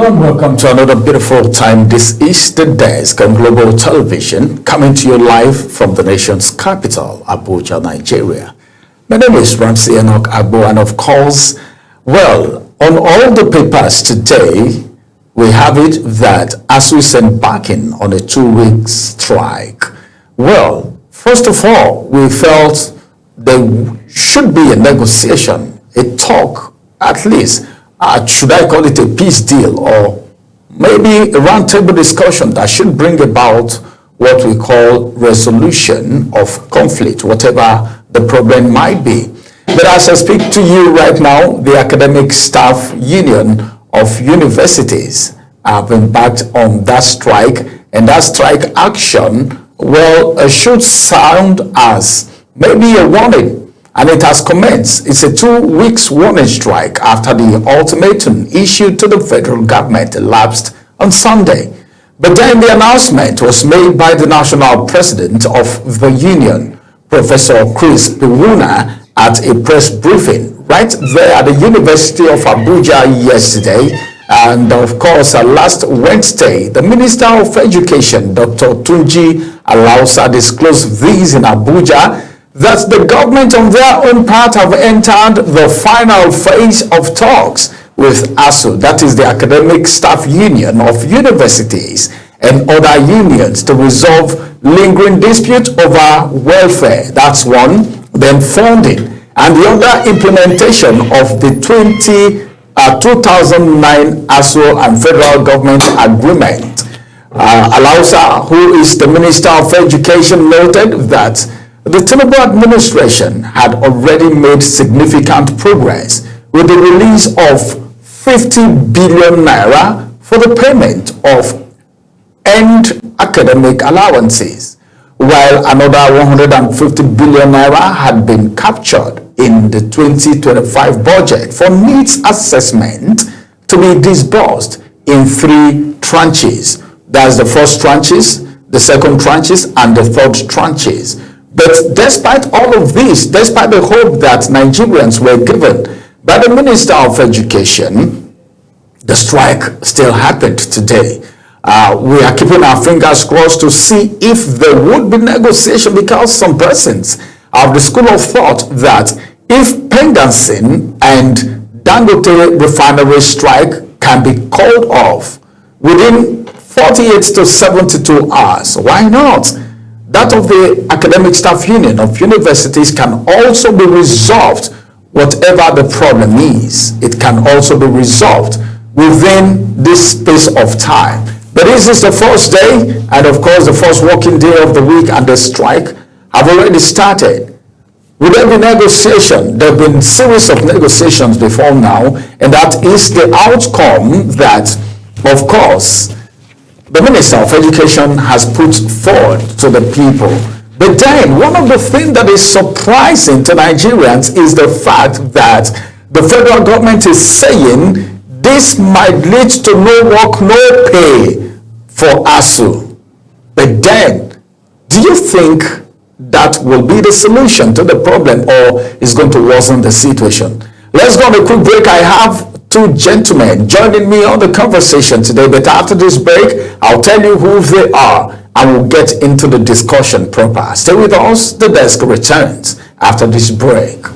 Hello and welcome to another beautiful time. This is the desk on Global Television, coming to you live from the nation's capital, Abuja, Nigeria. My name is Ramsey Enoch Agbo, and of course, well, on all the papers today, we have it that Asuu is embarking on a 2-week strike. Well, first of all, we felt there should be a negotiation, a talk, at least. Should I call it a peace deal, or maybe a roundtable discussion that should bring about what we call resolution of conflict, whatever the problem might be. But as I speak to you right now, the Academic Staff Union of Universities have embarked on that strike, and that strike action, well, should sound as maybe a warning. And it has commenced. It's a 2-week warning strike after the ultimatum issued to the federal government elapsed on Sunday. But then the announcement was made by the national president of the union, Professor Chris Piwuna, at a press briefing right there at the University of Abuja yesterday. And of course, last Wednesday, the Minister of Education, Dr. Tunji Alausa, disclosed this in Abuja, that the government on their own part have entered the final phase of talks with Asuu, that is the Academic Staff Union of Universities, and other unions to resolve lingering dispute over welfare. That's one. Then funding, and the other implementation of the 2009 Asuu and federal government agreement. Alausa, who is the Minister of Education, noted that the Tinubu administration had already made significant progress with the release of 50 billion naira for the payment of end academic allowances, while another 150 billion naira had been captured in the 2025 budget for needs assessment to be disbursed in 3 tranches. That's the first tranches, the second tranches, and the third tranches. But despite all of this, despite the hope that Nigerians were given by the Minister of Education, the strike still happened today. We are keeping our fingers crossed to see if there would be negotiation, because some persons have the school of thought that if Pendancing and Dangote refinery strike can be called off within 48 to 72 hours, why not? That of the Academic Staff Union of Universities can also be resolved, whatever the problem is. It can also be resolved within this space of time. But this is the first day, and of course the first working day of the week, and the strike have already started. Will there be negotiation? There have been series of negotiations before now, and that is the outcome that, of course, the Minister of Education has put forward to the people. But then, one of the things that is surprising to Nigerians is the fact that the federal government is saying this might lead to no work, no pay for Asuu. But then, do you think that will be the solution to the problem, or is going to worsen the situation? Let's go on a quick break. I have 2 gentlemen joining me on the conversation today, but after this break, I'll tell you who they are and we'll get into the discussion proper. Stay with us. The desk returns after this break.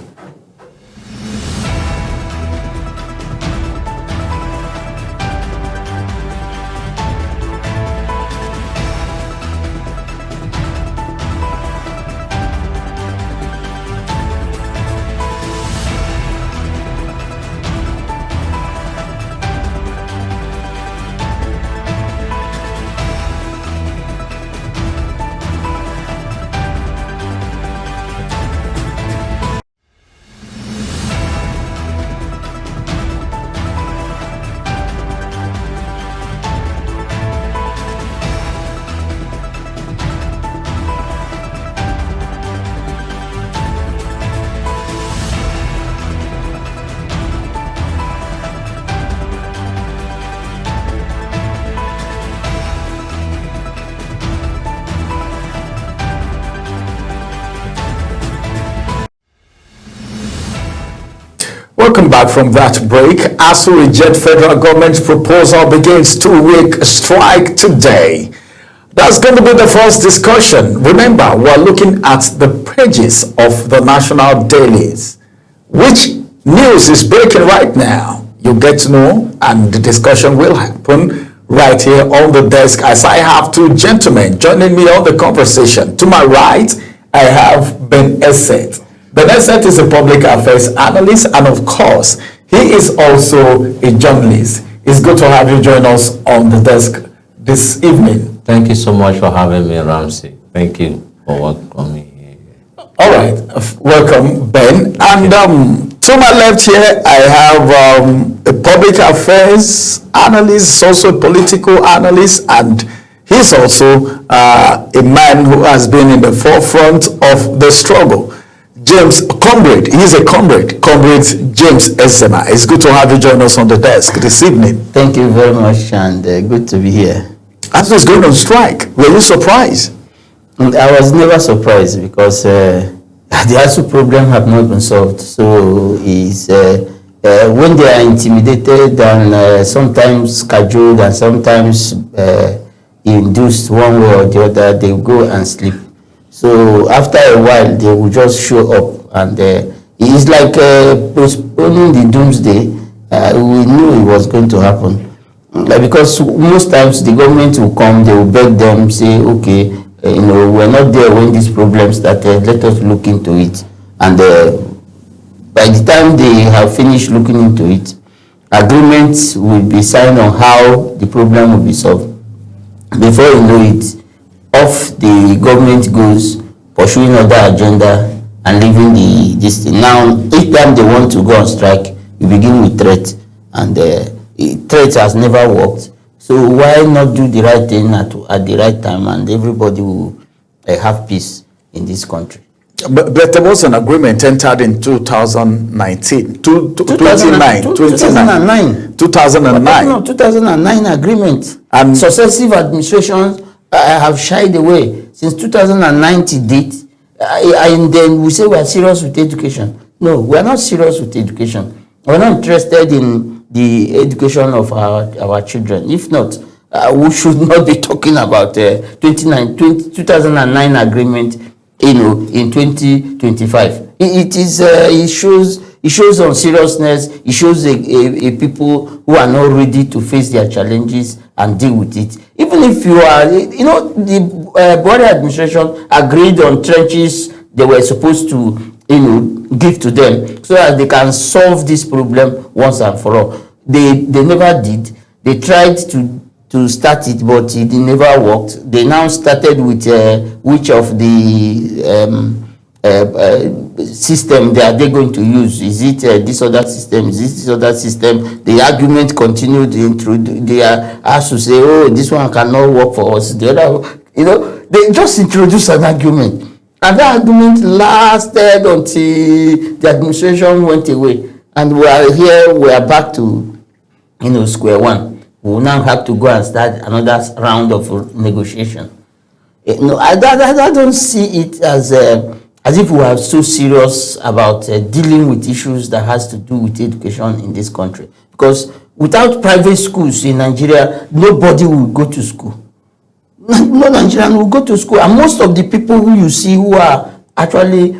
Welcome back from that break. Asuu reject federal government's proposal begins 2-week strike today. That's going to be the first discussion. Remember, we're looking at the pages of the national dailies. Which news is breaking right now? You'll get to know, and the discussion will happen right here on the desk as I have two gentlemen joining me on the conversation. To my right, I have Ben Esset. Ben Esset is a public affairs analyst, and of course, he is also a journalist. It's good to have you join us on the desk this evening. Thank you so much for having me, Ramsey. Thank you for welcoming me. All right, welcome, Ben. And to my left here, I have a public affairs analyst, also a political analyst, and he's also a man who has been in the forefront of the struggle. James, comrade, he's a comrade James Esema. It's good to have you join us on the desk this evening. Thank you very much, and good to be here. Asuu is going on strike. Were you surprised? I was never surprised because the Asuu problem have not been solved. So it's when they are intimidated and sometimes cajoled and sometimes induced one way or the other, they go and sleep. So after a while, they will just show up, and it's like postponing the doomsday. We knew it was going to happen. Because most times the government will come, they will beg them, say, okay, we're not there when this problem started, let us look into it. And by the time they have finished looking into it, agreements will be signed on how the problem will be solved. Before you know it, off the government goes, pursuing other agenda and leaving this thing. Now, each time they want to go on strike, you begin with threat, and threat has never worked. So why not do the right thing at the right time, and everybody will have peace in this country? But there was an agreement entered in 2019, 2009. 2009 agreement. And successive administrations have shied away since 2009 to date. And then we say we are serious with education. No, we are not serious with education. We're not interested in the education of our children. If not, we should not be talking about 2009 agreement, in 2025. It shows on seriousness. It shows a people who are not ready to face their challenges and deal with it. Even if you are, the Buhari administration agreed on trenches they were supposed to, give to them so that they can solve this problem once and for all. They never did. They tried to start it, but it never worked. They now started with which of the system they are going to use. Is it this other system? Is this other system? The argument continued. They are asked to say, oh, this one cannot work for us. The other, they just introduced an argument. And that argument lasted until the administration went away. And we are here, we are back to, square one. We will now have to go and start another round of negotiation. I don't see it as if we are so serious about dealing with issues that has to do with education in this country. Because without private schools in Nigeria, nobody will go to school. No Nigerian will go to school. And most of the people who you see who are actually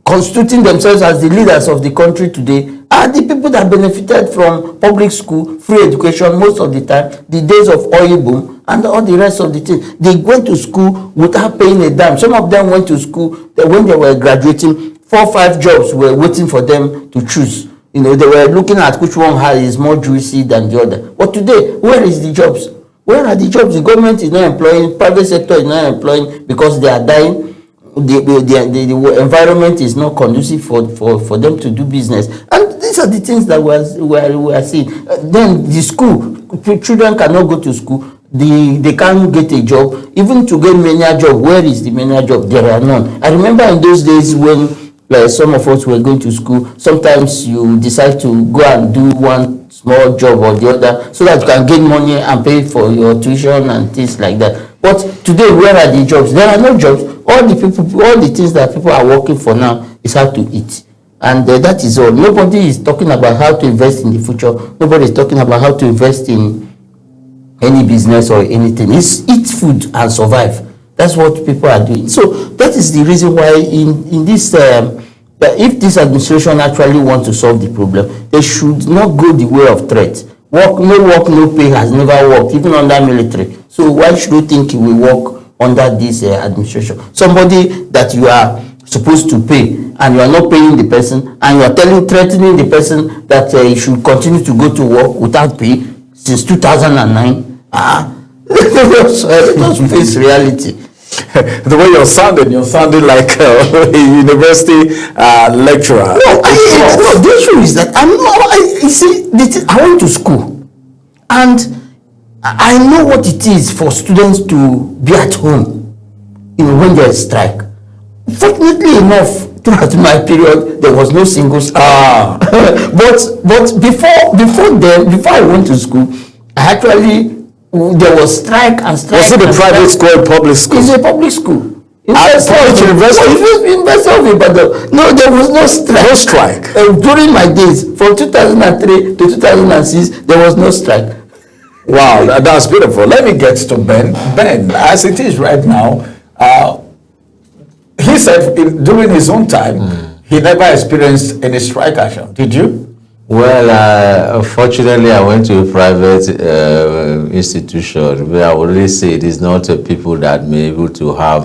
constituting themselves as the leaders of the country today are the people that benefited from public school, free education most of the time, the days of oil boom, and all the rest of the things. They went to school without paying a dime. Some of them went to school when they were graduating, 4 or 5 jobs were waiting for them to choose. They were looking at which one is more juicy than the other. But today, where is the jobs? Where are the jobs? The government is not employing, private sector is not employing because they are dying. The environment is not conducive for them to do business. And these are the things that we are seeing. Then the school, children cannot go to school. They can't get a job. Even to get menial job, where is the menial job? There are none. I remember in those days when some of us were going to school, sometimes you decide to go and do one small job or the other so that you can get money and pay for your tuition and things like that. But today, where are the jobs? There are no jobs. All the things that people are working for now is how to eat. And that is all. Nobody is talking about how to invest in the future. Nobody is talking about how to invest in any business or anything. It's eat food and survive. That's what people are doing. So that is the reason why in this, if this administration actually wants to solve the problem, they should not go the way of threat. Work, no pay has never worked, even under military. So why should you think it will work under this administration? Somebody that you are supposed to pay and you are not paying the person, and you are threatening the person that he should continue to go to work without pay since 2009. Let us face reality. The way you're sounding like a university lecturer. No, the issue is that I went to school and I know what it is for students to be at home, when there is strike. Fortunately enough, throughout my period, there was no single strike. But before I went to school, there was strike and strike. Was it a private school or public school? It's a public school. University of Ibadan. No, there was no strike. No strike. During my days, from 2003 to 2006, there was no strike. Wow, that's beautiful. Let me get to Ben. Ben, as it is right now, he said during his own time, he never experienced any strike action. Did you? Well, unfortunately, I went to a private institution where I would really say it is not people that may be able to have,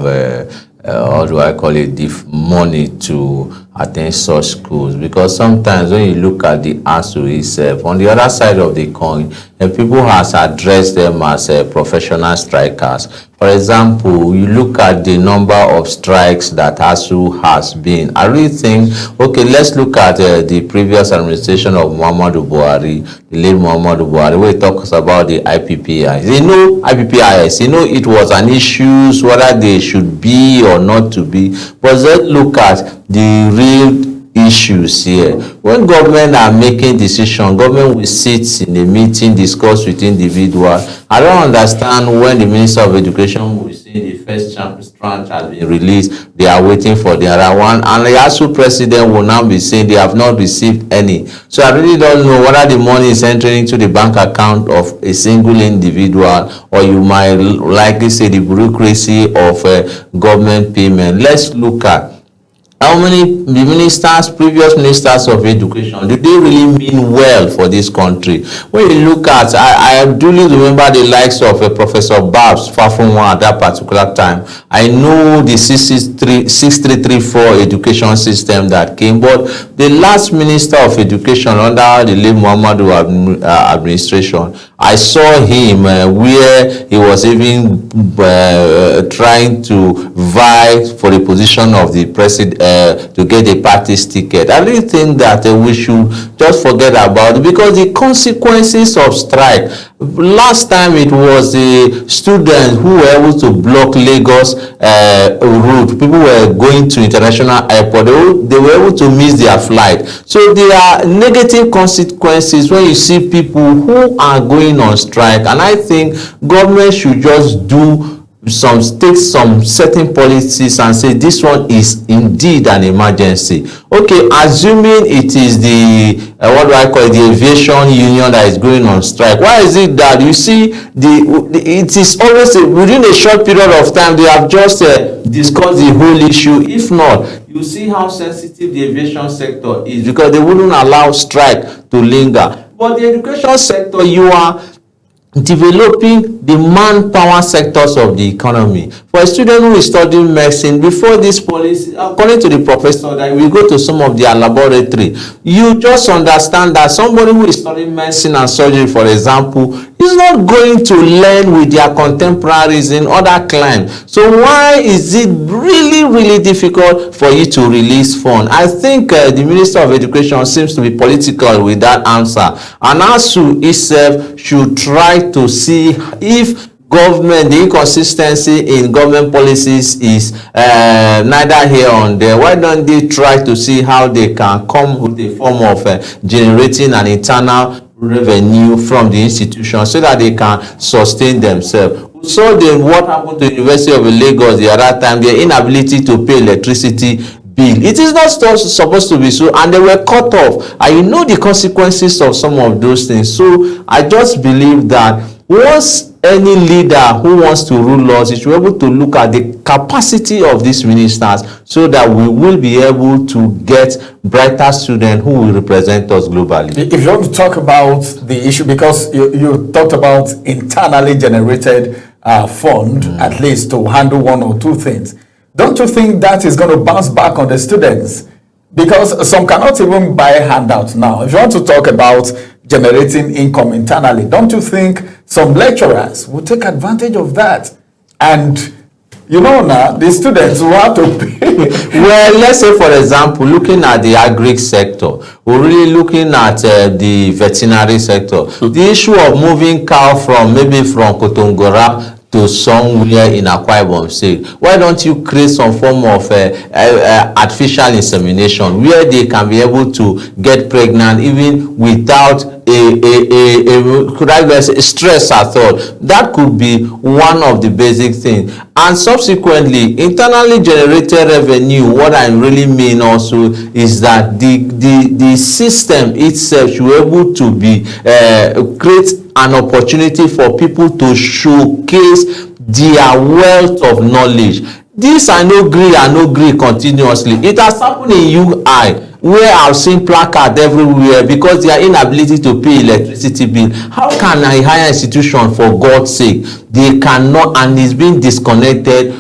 how do I call it, the money to attend such schools. Because sometimes when you look at the Asuu itself, on the other side of the coin, people has addressed them as professional strikers. For example, you look at the number of strikes that Asuu has been. I really think, okay, let's look at the previous administration of Muhammadu Buhari, the late Muhammadu Buhari, where he talks about the IPPIs. IPPIs, it was an issue whether they should be or not to be. But let's look at the real issues here. When government are making decisions, government will sit in a meeting, discuss with individuals. I don't understand when the Minister of Education will say the first tranche has been released, they are waiting for the other one, and the Asuu president will now be saying they have not received any. So I really don't know whether the money is entering into the bank account of a single individual, or you might likely say the bureaucracy of government payment. Let's look at how many previous ministers of education, do they really mean well for this country? When you look at, I duly remember the likes of Professor Babs Fafunwa at that particular time. I know the 6334 education system that came, but the last minister of education under the late Muhammadu administration, I saw him where he was even trying to vie for the position of the president, to get a party's ticket. I really think that we should just forget about it, because the consequences of strike, last time it was the students who were able to block Lagos route. People were going to international airport. They were able to miss their flight. So there are negative consequences when you see people who are going on strike. And I think government should just take some certain policies and say this one is indeed an emergency. Okay, assuming it is the the aviation union that is going on strike, why is it that you see it is always within a short period of time they have just discussed the whole issue? If not, you see how sensitive the aviation sector is, because they wouldn't allow strike to linger. But the education sector, you are developing the manpower sectors of the economy. For a student who is studying medicine, before this policy, according to the professor, that we go to some of their laboratory, you just understand that somebody who is studying medicine and surgery, for example, is not going to learn with their contemporaries in other climes. So why is it really difficult for you to release funds? I think the Minister of Education seems to be political with that answer, and Asuu itself should try to see if government, the inconsistency in government policies is neither here nor there. Why don't they try to see how they can come with a form of generating an internal revenue from the institution so that they can sustain themselves? So then what happened to the University of Lagos the other time, their inability to pay electricity bill. It is not supposed to be so, and they were cut off, and you know the consequences of some of those things. So I just believe that once any leader who wants to rule us, he should be able to look at the capacity of these ministers, so that we will be able to get brighter students who will represent us globally. If you want to talk about the issue, because you talked about internally generated fund, at least to handle one or two things, don't you think that is going to bounce back on the students? Because some cannot even buy handouts now. If you want to talk about generating income internally, don't you think some lecturers will take advantage of that? And you know now, the students will have to pay. Well, let's say, for example, looking at the agri sector, we're really looking at the veterinary sector. The issue of moving cow from Kotongora to somewhere in Akwa Ibom State, why don't you create some form of artificial insemination where they can be able to get pregnant even without could I say stress at all? That could be one of the basic things. And subsequently, internally generated revenue, what I really mean also is that the system itself should be able to be create an opportunity for people to showcase their wealth of knowledge. This I no agree continuously. It has happened in UI, where I've seen placards everywhere because their inability to pay electricity bill. How can a higher institution, for God's sake, they cannot, and it's being disconnected,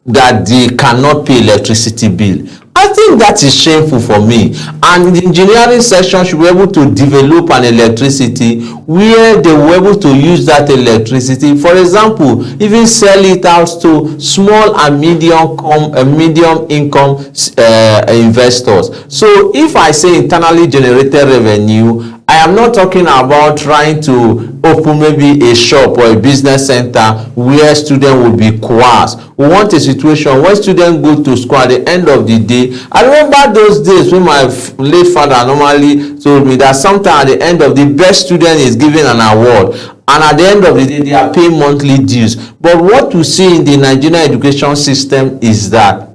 that they cannot pay electricity bill? I think that is shameful for me. And the engineering section should be able to develop an electricity where they were able to use that electricity. For example, even sell it out to small and medium income investors. So if I say internally generated revenue, I am not talking about trying to open maybe a shop or a business center where students will be coerced. We want a situation where students go to school at the end of the day. I remember those days when my late father normally told me that sometimes at the end of the best student is given an award, and at the end of the day they are paying monthly dues. But what we see in the Nigerian education system is that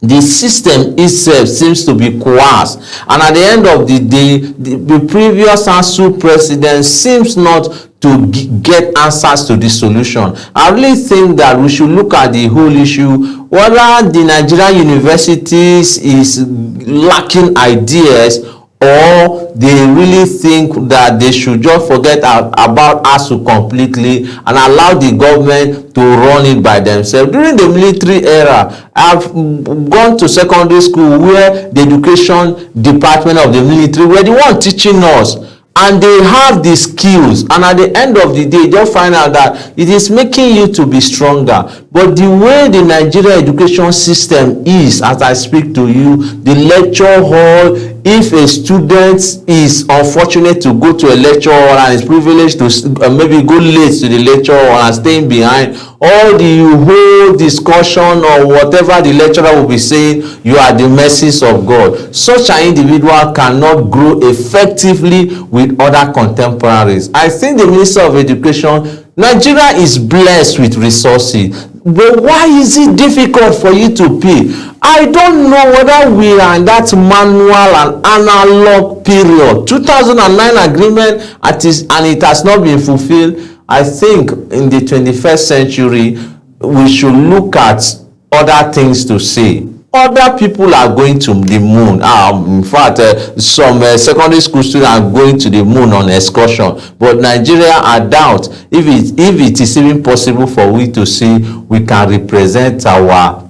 the system itself seems to be coerced, and at the end of the day, the previous Asuu president seems not to get answers to the solution. I really think that we should look at the whole issue, whether the Nigerian universities is lacking ideas, or they really think that they should just forget about Asuu completely and allow the government to run it by themselves. During the military era, I've gone to secondary school where the education department of the military were the one teaching us, and they have the skills, and at the end of the day they'll find out that it is making you to be stronger. But the way the Nigerian education system is, as I speak to you, the lecture hall, if a student is unfortunate to go to a lecture hall and is privileged to maybe go late to the lecture hall and staying behind, all the whole discussion or whatever the lecturer will be saying, you are the mercies of God. Such an individual cannot grow effectively with other contemporaries. I think the Minister of Education, Nigeria is blessed with resources, but why is it difficult for you to pay? I don't know whether we are in that manual and analog period. 2009 agreement and it has not been fulfilled. I think in the 21st century, we should look at other things to say. Other people are going to the moon. In fact, some secondary school students are going to the moon on excursion. But Nigeria, I doubt if it is even possible for we to see we can represent our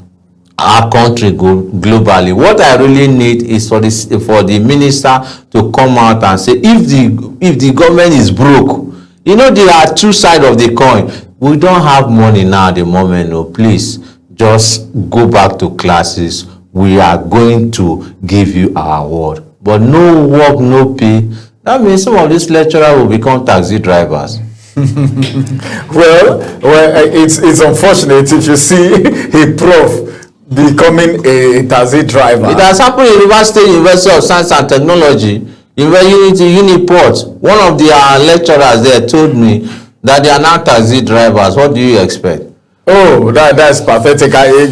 country globally. What I really need is for the minister to come out and say, if the government is broke, you know, there are two sides of the coin. We don't have money now at the moment. No, please just go back to classes. We are going to give you our award. But no work, no pay. That means some of these lecturers will become taxi drivers. well, it's unfortunate if you see a prof becoming a taxi driver. It has happened in University of Science and Technology, Uniport. One of their lecturers there told me that they are now taxi drivers. What do you expect? Oh, that's pathetic. Can you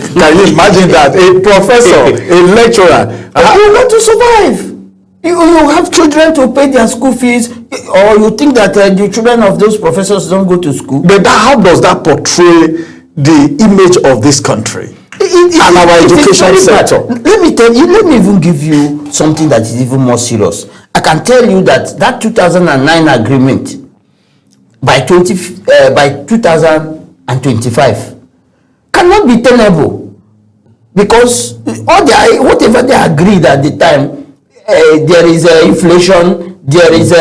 imagine that? A professor, a lecturer. You want to survive. You have children to pay their school fees, or you think that the children of those professors don't go to school? But how does that portray the image of this country and our education sector? Let me tell you, let me even give you something that is even more serious. I can tell you that 2009 agreement by 2025 cannot be tenable, because whatever they agreed at the time, there is inflation, there is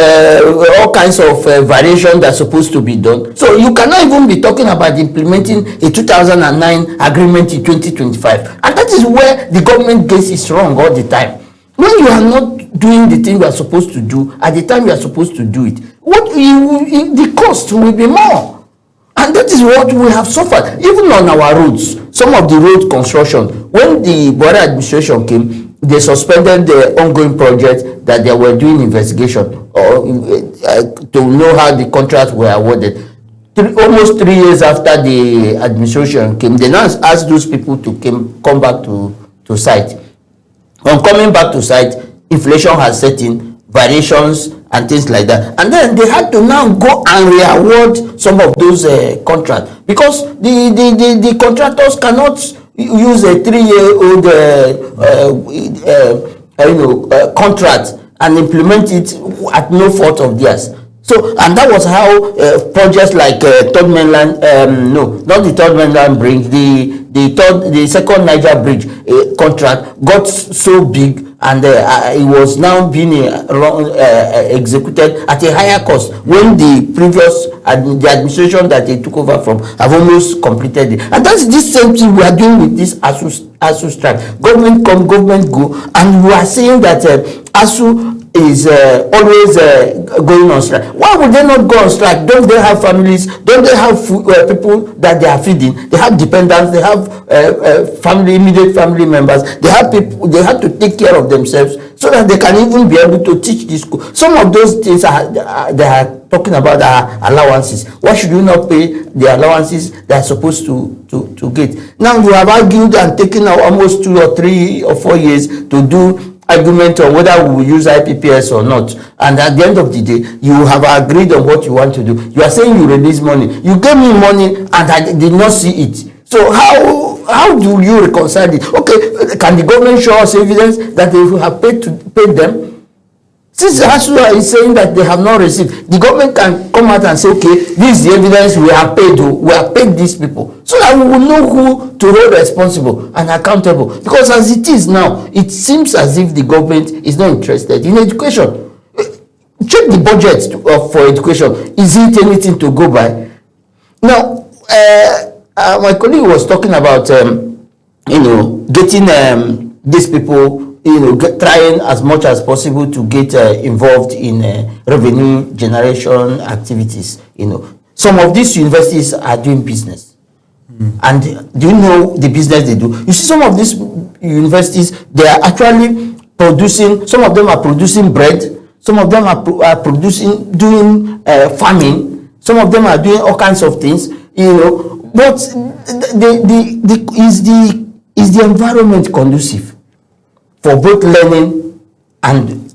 all kinds of variation that's supposed to be done. So you cannot even be talking about implementing a 2009 agreement in 2025, and that is where the government gets it wrong all the time. When you are not doing the thing you are supposed to do at the time you are supposed to do it, the cost will be more. And that is what we have suffered. Even on our roads, some of the road construction, when the Buhari administration came, they suspended the ongoing project that they were doing investigation to know how the contracts were awarded. Almost 3 years after the administration came, they now asked those people to come back to site. On coming back to site, inflation has set in, variations and things like that, and then they had to now go and re-award some of those contracts, because the contractors cannot use a 3-year-old contract and implement it at no fault of theirs. So, and that was how projects like Third Mainland, not the Third Mainland Bridge, the second Niger Bridge contract got so big, and it was now being executed at a higher cost, when the previous the administration that they took over from have almost completed it. And that's this same thing we are doing with this Asuu strike. Government come, government go, and we are saying that Asuu is always going on strike. Why would they not go on strike? Don't they have families? Don't they have people that they are feeding? They have dependents. They have immediate family members. They have people. They have to take care of themselves so that they can even be able to teach this school. Some of those things they are talking about are allowances. Why should you not pay the allowances they are supposed to get? Now you have argued and taken almost 2 or 3 or 4 years to do argument on whether we will use IPPS or not, and at the end of the day you have agreed on what you want to do. You are saying you release money. You gave me money and I did not see it. So how do you reconcile it? Okay, can the government show us evidence that they have paid them? Since Asuu is saying that they have not received, the government can come out and say, okay, this is the evidence we have paid. We have paid these people, so that we will know who to hold responsible and accountable. Because as it is now, it seems as if the government is not interested in education. Check the budget for education. Is it anything to go by? Now, my colleague was talking about, getting these people, trying as much as possible to get involved in revenue generation activities. Some of these universities are doing business. And do you know the business they do? You see, some of these universities, they are actually producing, some of them are producing bread, some of them are doing farming, some of them are doing all kinds of things, but is the environment conducive for both learning and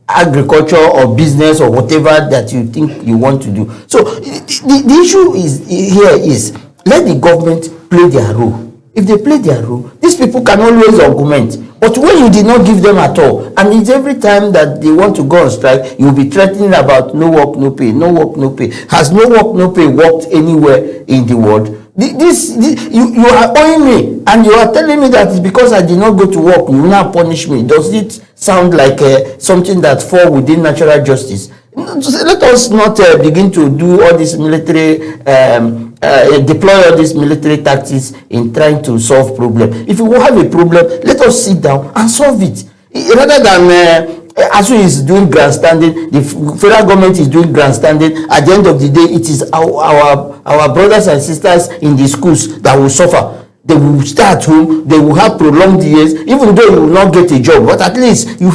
agriculture or business or whatever that you think you want to do? So the issue is let the government play their role. If they play their role, these people can always augment. But when you did not give them at all, and it's every time that they want to go on strike, you'll be threatening about no work, no pay, no work, no pay. Has no work, no pay worked anywhere in the world? You are owing me, and you are telling me that it's because I did not go to work, you will now punish me. Does it sound like something that falls within natural justice? Let us not begin to do all this military, deploy all these military tactics in trying to solve problem. If you have a problem, let us sit down and solve it. Rather than Asuu is doing grandstanding, the federal government is doing grandstanding. At the end of the day, it is our brothers and sisters in the schools that will suffer. They will stay at home, they will have prolonged years, even though you will not get a job, but at least you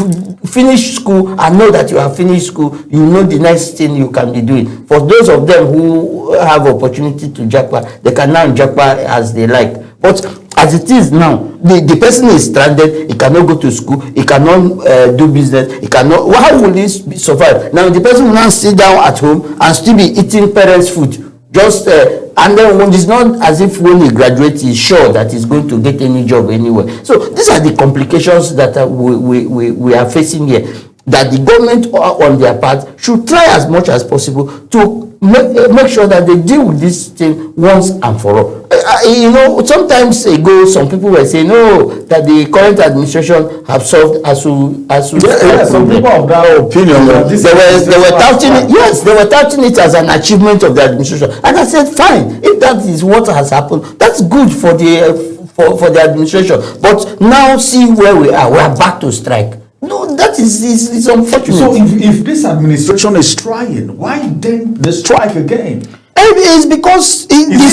finish school and know that you have finished school, you know the next thing you can be doing. For those of them who have opportunity to japa, they can now japa as they like. But as it is now, the person is stranded, he cannot go to school, he cannot do business, he cannot, how will he survive? Now the person will now sit down at home and still be eating parents' food. Just and then when it's not as if when he graduates he's sure that he's going to get any job anywhere. So these are the complications that we are facing here, that the government on their part should try as much as possible to make sure that they deal with this thing once and for all. You know, sometimes ago some people were saying, no, that the current administration have solved Asuu. Yeah, some people have that opinion. They were touting it. Yes, they were touting it as an achievement of the administration, and I said, fine, if that is what has happened, that's good for the administration. But now see where we are. We are back to strike. No, that is unfortunate. So if this administration is trying, why then the strike again? It's because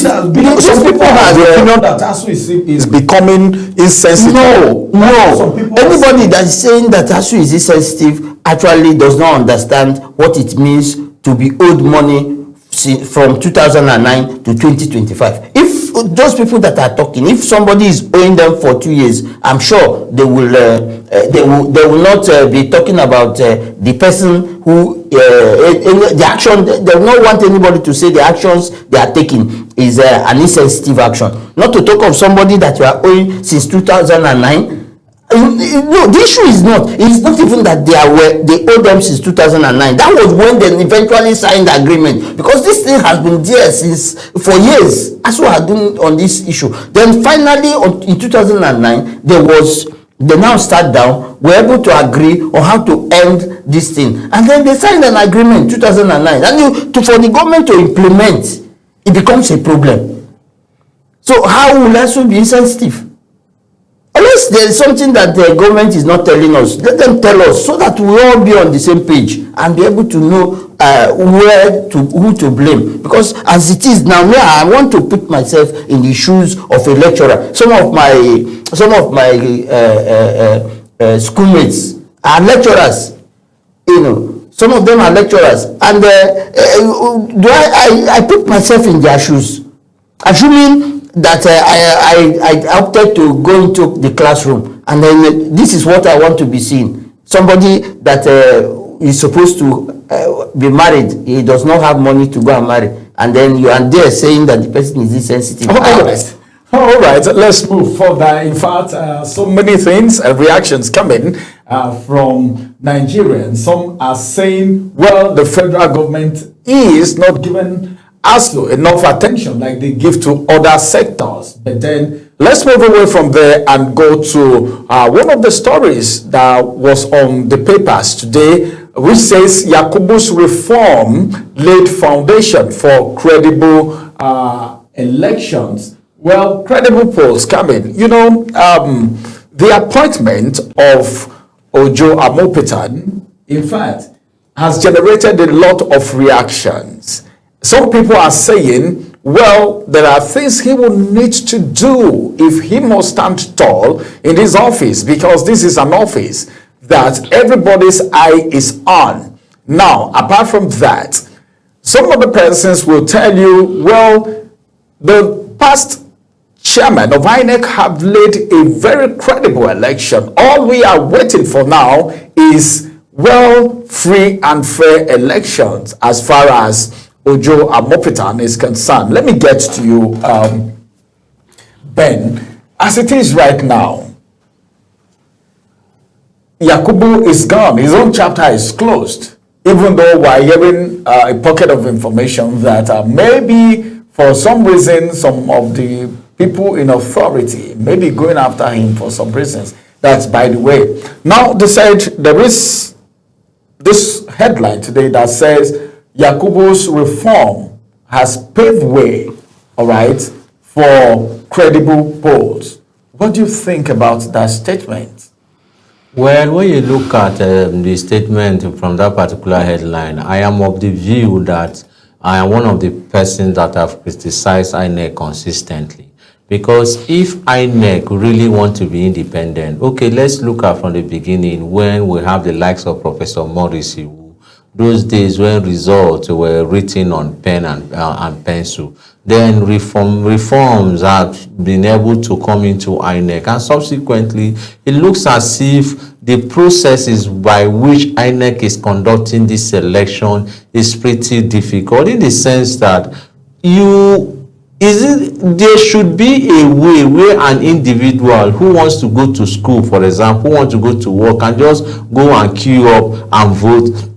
some people have the opinion that Asuu is becoming insensitive. No. Anybody that is saying that Asuu is insensitive actually does not understand what it means to be owed money from 2009 to 2025. If those people that are talking, if somebody is owing them for 2 years, I'm sure they will not be talking about the person who the action. They will not want anybody to say the actions they are taking is an insensitive action. Not to talk of somebody that you are owing since 2009. No, the issue is not. It's not even that they owe them since 2009. That was when they eventually signed the agreement, because this thing has been there for years. Asuu had been on this issue. Then finally, in 2009, they now sat down, were able to agree on how to end this thing, and then they signed an agreement in 2009. And for the government to implement, it becomes a problem. So how will Asuu be insensitive? Unless there is something that the government is not telling us, let them tell us, so that we all be on the same page and be able to know who to blame. Because as it is now, I want to put myself in the shoes of a lecturer. Some of my schoolmates are lecturers. You know, some of them are lecturers, and I put myself in their shoes, assuming that I opted to go into the classroom, and then this is what I want to be seen. Somebody that is supposed to be married, he does not have money to go and marry, and then you are there saying that the person is insensitive. All right, let's move further. In fact, so many things and reactions coming from Nigerians. Some are saying, well, the federal government is not giving Asuu enough attention like they give to other sectors. But then let's move away from there and go to one of the stories that was on the papers today, which says Yakubu's reform laid foundation for credible elections. Well, credible polls coming. You know, the appointment of Ojo Amopitan, in fact, has generated a lot of reactions. Some people are saying, well, there are things he will need to do if he must stand tall in his office, because this is an office that everybody's eye is on. Now, apart from that, some of the persons will tell you, well, the past chairman of INEC have led a very credible election. All we are waiting for now is, well, free and fair elections as far as Ojo Amopitan is concerned. Let me get to you, Ben. As it is right now, Yakubu is gone. His own chapter is closed. Even though we're hearing a pocket of information that maybe for some reason, some of the people in authority may be going after him for some reasons. That's by the way. Now, they said there is this headline today that says Yakubu's reform has paved way, all right, for credible polls. What do you think about that statement? Well, when you look at the statement from that particular headline, I am of the view that I am one of the persons that have criticized INEC consistently, Because if INEC really want to be independent, okay, let's look at from the beginning when we have the likes of Professor Morrissey, those days when results were written on pen and pencil. Then reforms have been able to come into INEC, and subsequently it looks as if the processes by which INEC is conducting this election is pretty difficult, in the sense that there should be a way where an individual who wants to go to school, for example, who wants to go to work, can just go and queue up and vote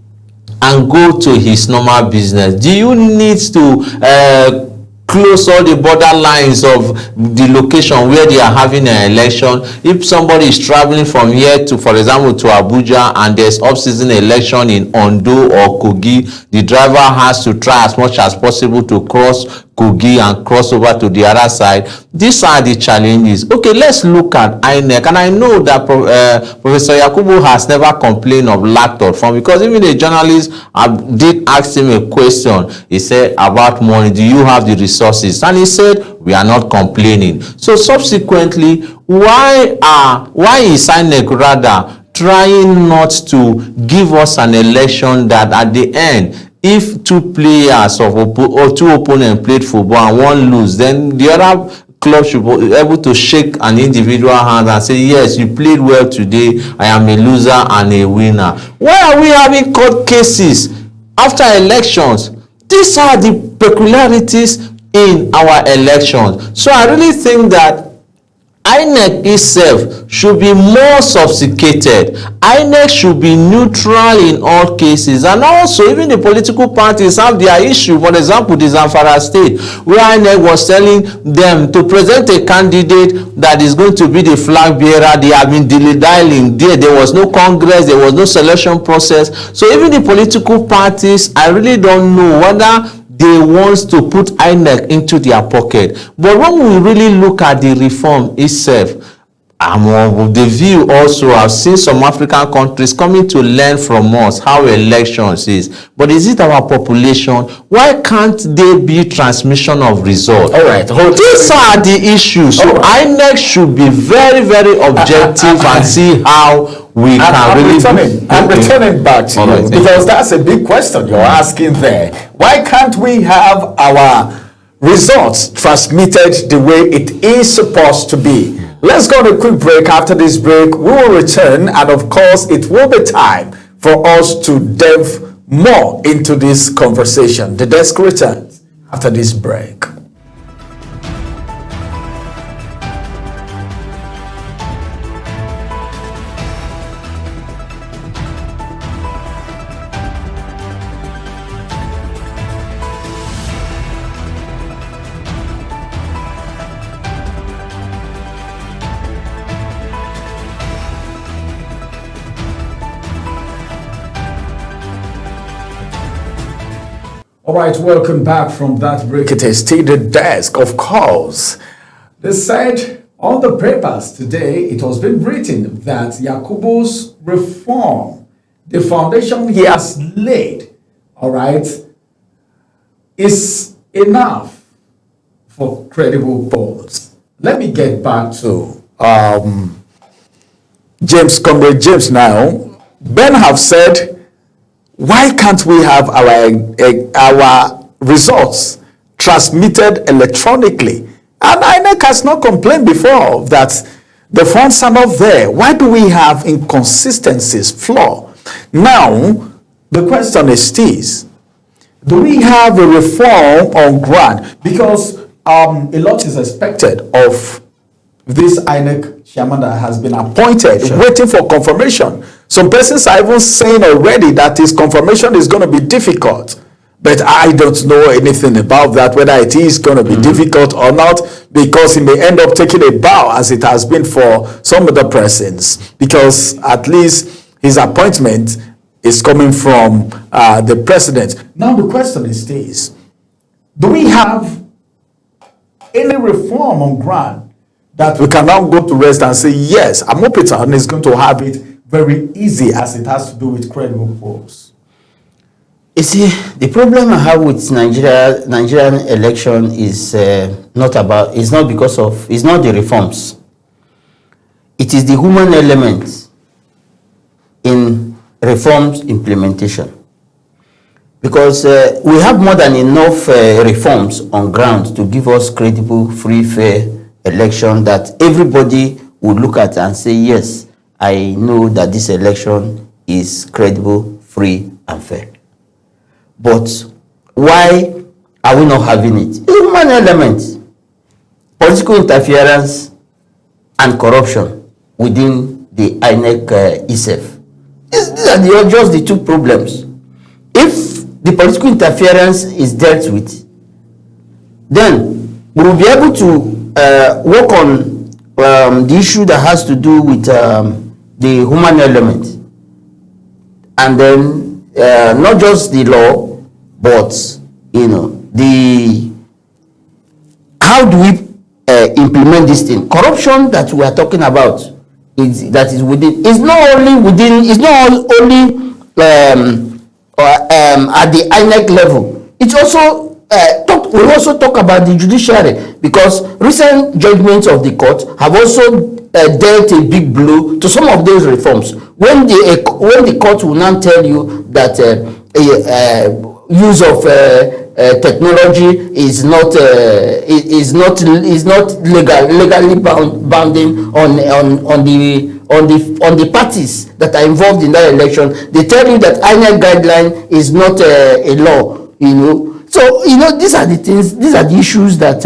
and go to his normal business. Do you need to close all the border lines of the location where they are having an election? If somebody is traveling from here to, for example, to Abuja, and there's off-season election in Ondo or Kogi, the driver has to try as much as possible to cross Kogi and cross over to the other side. These are the challenges. Okay, let's look at INEC. And I know that Professor Yakubu has never complained of lack of funds, because even the journalist did ask him a question. He said about money, do you have the resources? And he said, we are not complaining. So subsequently, why is INEC rather trying not to give us an election that at the end, if two players or two opponents played football and one lose, then the other club should be able to shake an individual hand and say, yes, you played well today, I am a loser and a winner. Why are we having court cases after elections? These are the peculiarities in our elections. So I really think that INEC itself should be more sophisticated. INEC should be neutral in all cases, and also even the political parties have their issue. For example, the Zamfara state, where INEC was telling them to present a candidate that is going to be the flag bearer. They have been dilly-dallying there. There was no congress, there was no selection process. So even the political parties, I really don't know whether they want to put INEC into their pocket. But when we really look at the reform itself, I'm of the view also, I've seen some African countries coming to learn from us how elections is. But is it our population? Why can't there be transmission of results? All right. These are the issues. So INEC should be very, very objective and see how we can really... I'm returning back to you, because that's a big question you're asking there. Why can't we have our results transmitted the way it is supposed to be? Let's go on a quick break. After this break, we will return, and of course, it will be time for us to delve more into this conversation. The desk returns after this break. All right, welcome back from that break. It is still the desk, of course. They said on the papers today, it has been written that Yakubu's reform, the foundation he has laid, all right, is enough for credible polls. Let me get back to Comrade James now. Ben have said, why can't we have our results transmitted electronically? And INEC has not complained before that the funds are not there. Why do we have inconsistencies, flaw? Now, the question is this: do we have a reform on ground? Because a lot is expected of this INEC chairman that has been appointed, waiting for confirmation. Some persons are even saying already that his confirmation is going to be difficult. But I don't know anything about that, whether it is going to be difficult or not, because he may end up taking a bow, as it has been for some other persons, because at least his appointment is coming from the president. Now the question is this: do we have any reform on ground that we can now go to rest and say, yes, Amopitan is going to have it very easy, as it has to do with credible polls? You see, the problem I have with Nigerian election is not because of, it's not the reforms. It is the human element in reforms implementation. Because we have more than enough reforms on ground to give us credible, free, fair election that everybody would look at and say, yes, I know that this election is credible, free, and fair. But why are we not having it? It's human element, political interference, and corruption within the INEC itself. These are just the two problems. If the political interference is dealt with, then we will be able to work on the issue that has to do with the human element, and then not just the law, but the how do we implement this thing? Corruption that we are talking about is within. It's not only within. It's not only at the INEC level. It's also we also talk about the judiciary, because recent judgments of the court have also dealt a big blow to some of those reforms. When the court will now tell you that use of technology is not legally bounding on the parties that are involved in that election. They tell you that INEC guideline is not a law, So these are the things, these are the issues that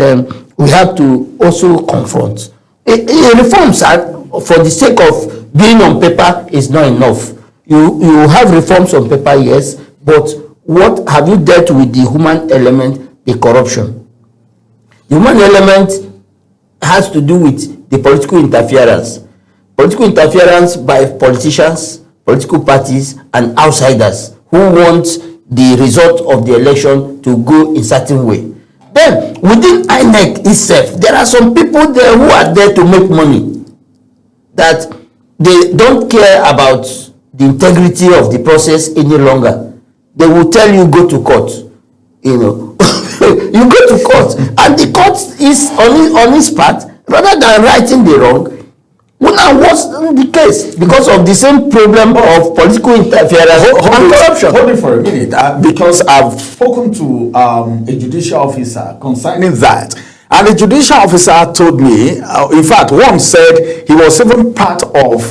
we have to also confront. Reforms are, for the sake of being on paper, is not enough. You have reforms on paper, yes, but what have you dealt with the human element, the corruption? The human element has to do with the political interference. Political interference by politicians, political parties, and outsiders who want the result of the election to go in certain way. Then, within INEC itself, there are some people there who are there to make money, that they don't care about the integrity of the process any longer. They will tell you, go to court. You go to court, and the court is on its part, rather than righting the wrong. Well, now, what's the case? Because of the same problem of political interference and corruption. Hold it for a minute, because I've spoken to a judicial officer concerning that. And the judicial officer told me, in fact, one said he was even part of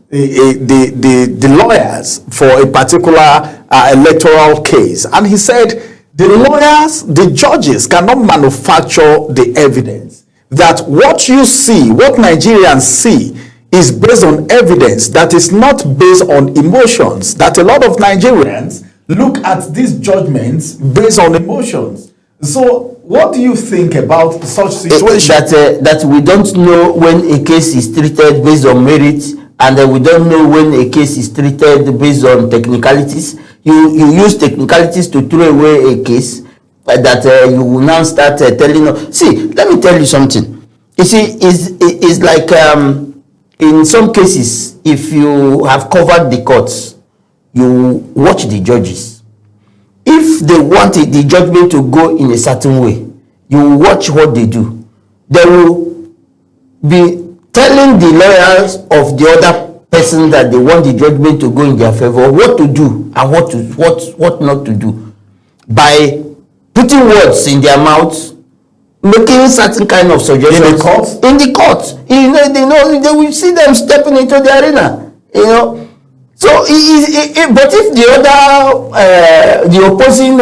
the lawyers for a particular electoral case. And he said the lawyers, the judges cannot manufacture the evidence. That what you see, what Nigerians see, is based on evidence that is not based on emotions. That a lot of Nigerians look at these judgments based on emotions. So, what do you think about such situations? That we don't know when a case is treated based on merit, and we don't know when a case is treated based on technicalities. You use technicalities to throw away a case. That you will now start telling us. See, let me tell you something. You see, it's like in some cases, if you have covered the courts, you watch the judges. If they want the judgment to go in a certain way, you watch what they do. They will be telling the lawyers of the other person that they want the judgment to go in their favor what to do and what not to do, by putting words in their mouths, making certain kind of suggestions in the court. They will see them stepping into the arena. So, but if the other, the opposing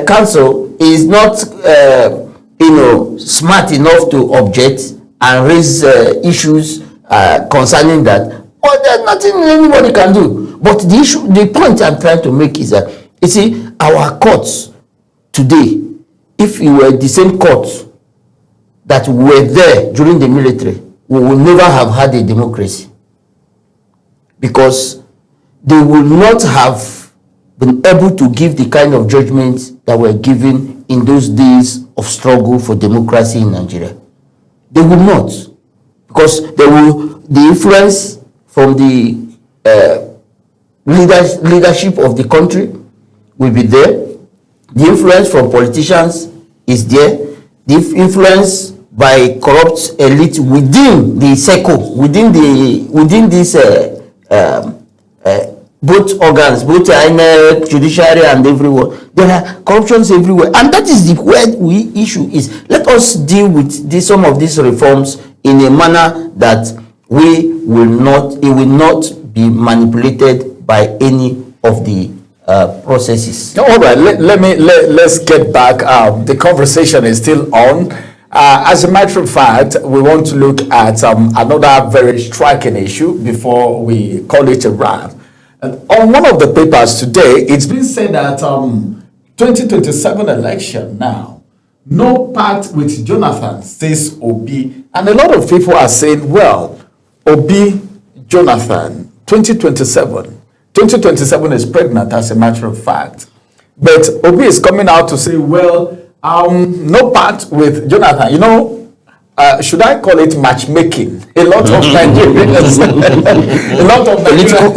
counsel is not, smart enough to object and raise issues concerning that, well, there's nothing anybody can do. But the point I'm trying to make is that, you see, our courts today, if you were the same courts that were there during the military, we will never have had a democracy, because they will not have been able to give the kind of judgments that were given in those days of struggle for democracy in Nigeria. They will not, because the influence from the leadership of the country will be there. The influence from politicians is there. The influence by corrupt elite within the circle, within this both organs, both INEC, judiciary, and everywhere. There are corruptions everywhere, and that is the where we issue is. Let us deal with some of these reforms in a manner that it will not be manipulated by any of the processes. All right, let's get back. The conversation is still on. As a matter of fact, we want to look at another very striking issue before we call it a wrap. On one of the papers today, it's been said that 2027 election now, no pact with Jonathan, says Obi. And a lot of people are saying, well, Obi, Jonathan, 2027 is pregnant, as a matter of fact. But Obi is coming out to say, well, no pact with Jonathan. You know, should I call it matchmaking? A lot of Nigerians, a lot of political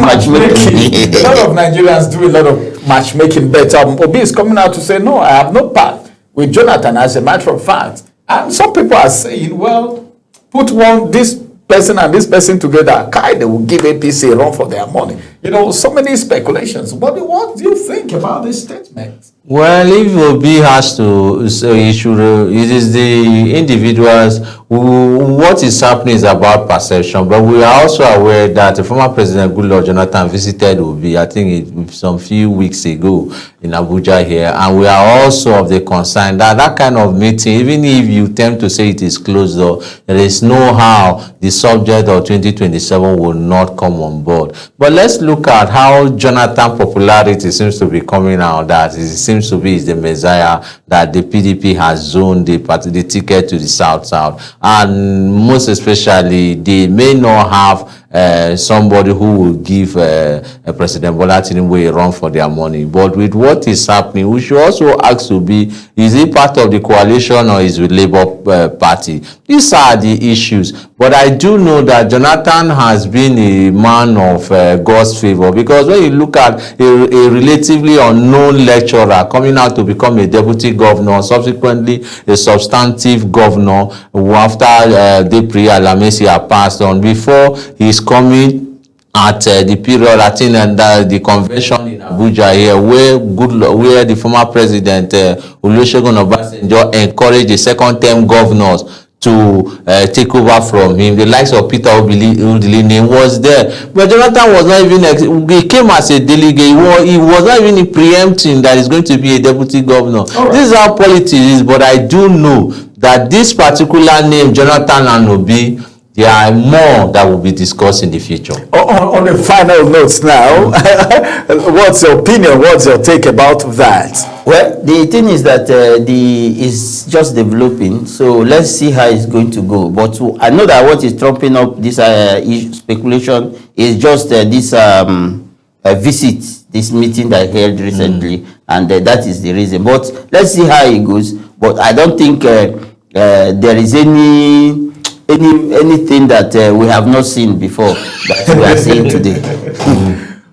matchmaking. A lot of Nigerians do a lot of matchmaking, but Obi is coming out to say, no, I have no pact with Jonathan, as a matter of fact. And some people are saying, well, put this person and this person together, they will give APC a run for their money. You know, so many speculations. What do you think about this statement? Well, if Obi has to, so it is the individuals what is happening is about perception, but we are also aware that the former President Goodluck Jonathan visited Obi, I think some few weeks ago in Abuja here, and we are also of the concern that kind of meeting, even if you tend to say it is closed door, there is no how the subject of 2027 will not come on board. But let's look at how Jonathan popularity seems to be coming out, that it seems to be the messiah, that the PDP has zoned the ticket to the south, and most especially they may not have somebody who will give President Bola Tinubu a run for their money. But with what is happening, we should also ask to be, is he part of the coalition or is with Labour Party? These are the issues. But I do know that Jonathan has been a man of God's favor, because when you look at a relatively unknown lecturer coming out to become a deputy governor, subsequently a substantive governor, after Depri Alamesi had passed on, before his coming at the period, I think, and the convention in Abuja here, where the former president Olusegun Obasanjo encouraged the second-term governors to take over from him. The likes of Peter Udilini was there, but Jonathan was not even. He came as a delegate. He was not even preempting that he's going to be a deputy governor. Right. This is how politics is. But I do know that this particular name, Jonathan and Obi, there are more that will be discussed in the future. On the final notes now, what's your opinion? What's your take about that? Well, the thing is that it's just developing, so let's see how it's going to go. But I know that what is trumping up this speculation is just this visit, this meeting that I held recently, and that is the reason. But let's see how it goes. But I don't think there is anything that we have not seen before that we are seeing today.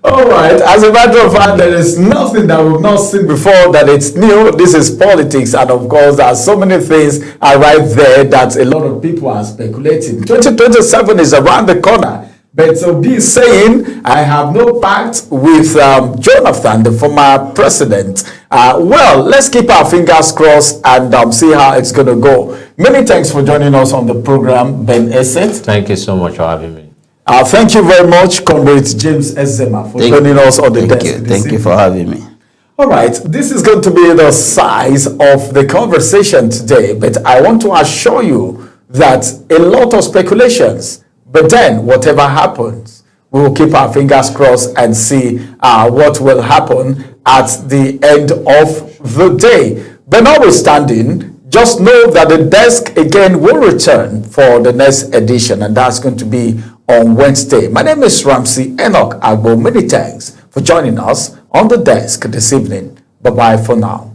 All right. As a matter of fact, there is nothing that we've not seen before that it's new. This is politics, and of course, there are so many things are right there that a lot of people are speculating. 2027 is around the corner. But so be saying, I have no pact with Jonathan, the former president. Well, let's keep our fingers crossed and see how it's going to go. Many thanks for joining us on the program, Ben Esset. Thank you so much for having me. Thank you very much, Comrade James Ezema, for joining us on the desk. Thank you for having me. All right, this is going to be the size of the conversation today, but I want to assure you that a lot of speculations. But then, whatever happens, we will keep our fingers crossed and see what will happen at the end of the day. But notwithstanding, just know that the desk again will return for the next edition, and that's going to be on Wednesday. My name is Ramsey Enoch Agbo. Many thanks for joining us on the desk this evening. Bye-bye for now.